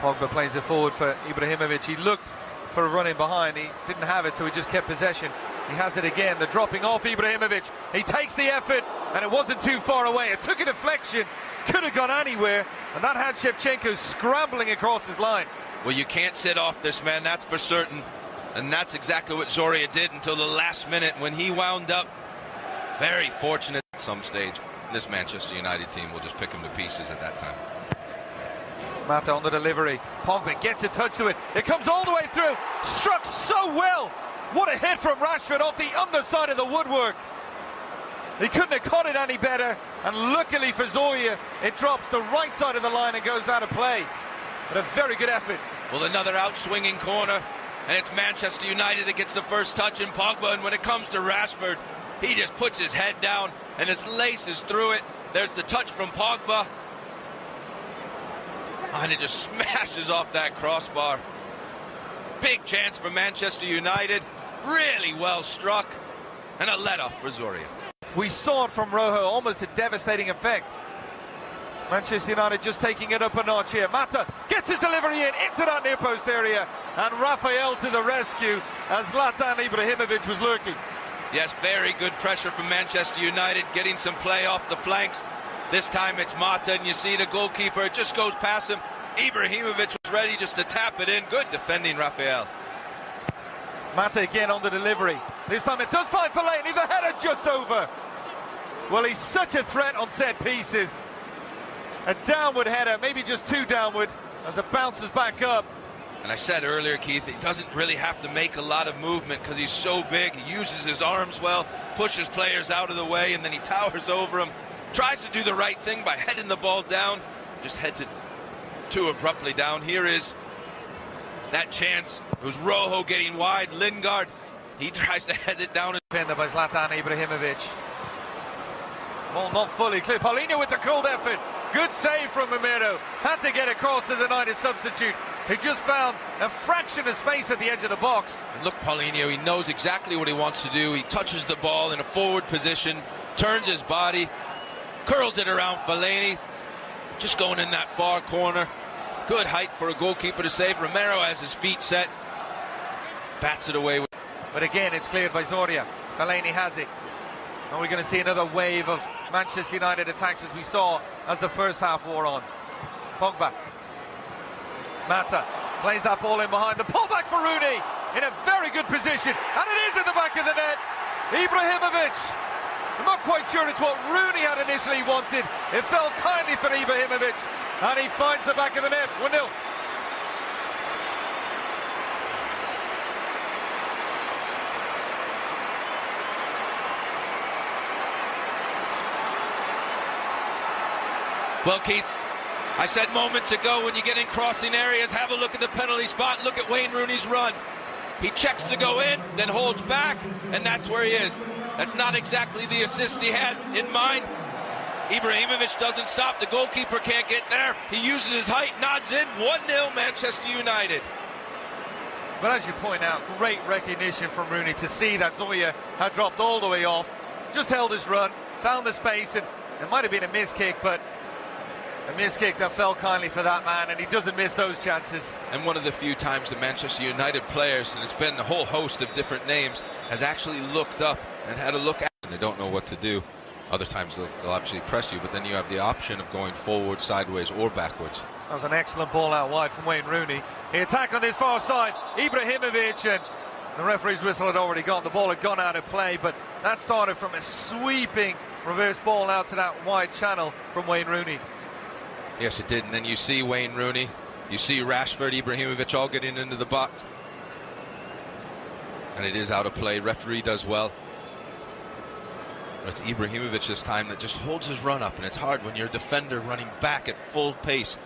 Pogba plays it forward for Ibrahimovic. He looked for a run in behind. He didn't have it, so he just kept possession. He has it again. The dropping off Ibrahimovic. He takes the effort, and it wasn't too far away. It took a deflection. Could have gone anywhere. And that had Shevchenko scrambling across his line. Well, you can't sit off this man, that's for certain. And that's exactly what Zorya did until the last minute when he wound up. Very fortunate at some stage. This Manchester United team will just pick him to pieces at that time. Mata on the delivery. Pogba gets a touch to it. It comes all the way through. Struck so well. What a hit from Rashford off the underside of the woodwork. He couldn't have caught it any better. And luckily for Zorya, it drops the right side of the line and goes out of play. But a very good effort. Well, another out-swinging corner. And it's Manchester United that gets the first touch in Pogba. And when it comes to Rashford, he just puts his head down and his laces through it. There's the touch from Pogba. And it just smashes off that crossbar. Big chance for Manchester United. Really well struck. And a let-off for Zorya. We saw it from Rojo, almost a devastating effect. Manchester United just taking it up a notch here. Mata gets his delivery into that near post area. And Rafael to the rescue as Zlatan Ibrahimovic was lurking. Yes, very good pressure from Manchester United, getting some play off the flanks. This time it's Mata, and you see the goalkeeper, it just goes past him. Ibrahimovic was ready just to tap it in. Good defending, Rafael. Mata again on the delivery. This time it does find Fellaini, the header just over. Well, he's such a threat on set pieces. A downward header, maybe just too downward, as it bounces back up. And I said earlier, Keith, he doesn't really have to make a lot of movement because he's so big. He uses his arms well, pushes players out of the way, and then he towers over them. Tries to do the right thing by heading the ball down. Just heads it too abruptly down. Here is that chance. It was Rojo getting wide. Lingard, he tries to head it down. Defended by Zlatan Ibrahimovic. Well, not fully clear. Paulinho with the cold effort. Good save from Romero. Had to get across to deny the substitute. He just found a fraction of space at the edge of the box. And look, Paulinho, he knows exactly what he wants to do. He touches the ball in a forward position, turns his body, curls it around Fellaini, just going in that far corner. Good height for a goalkeeper to save. Romero has his feet set, bats it away. But again, it's cleared by Zorya. Fellaini has it. And we're going to see another wave of Manchester United attacks as we saw as the first half wore on. Pogba. Mata plays that ball in behind. The pullback for Rooney in a very good position. And it is in the back of the net. Ibrahimovic. I'm not quite sure it's what Rooney had initially wanted. It fell kindly for Ibrahimovic. And he finds the back of the net. 1-0. Well, Keith, I said moments ago, when you get in crossing areas, have a look at the penalty spot. Look at Wayne Rooney's run. He checks to go in, then holds back, and that's where he is. That's not exactly the assist he had in mind. Ibrahimovic doesn't stop. The goalkeeper can't get there. He uses his height, nods in. 1-0 Manchester United. But as you point out, great recognition from Rooney to see that Zorya had dropped all the way off. Just held his run, found the space, and it might have been a miss kick, but a miss kick that fell kindly for that man, and he doesn't miss those chances. And one of the few times the Manchester United players, and it's been a whole host of different names, has actually looked up and had a look at, and they don't know what to do. Other times they'll obviously press you, but then you have the option of going forward, sideways, or backwards. That was an excellent ball out wide from Wayne Rooney. He attacked on this far side, Ibrahimovic, and the referee's whistle had already gone. The ball had gone out of play, but that started from a sweeping reverse ball out to that wide channel from Wayne Rooney. Yes, it did. And then you see Wayne Rooney, you see Rashford, Ibrahimovic all getting into the box. And it is out of play. Referee does well. But it's Ibrahimovic this time that just holds his run up, and it's hard when you're a defender running back at full pace.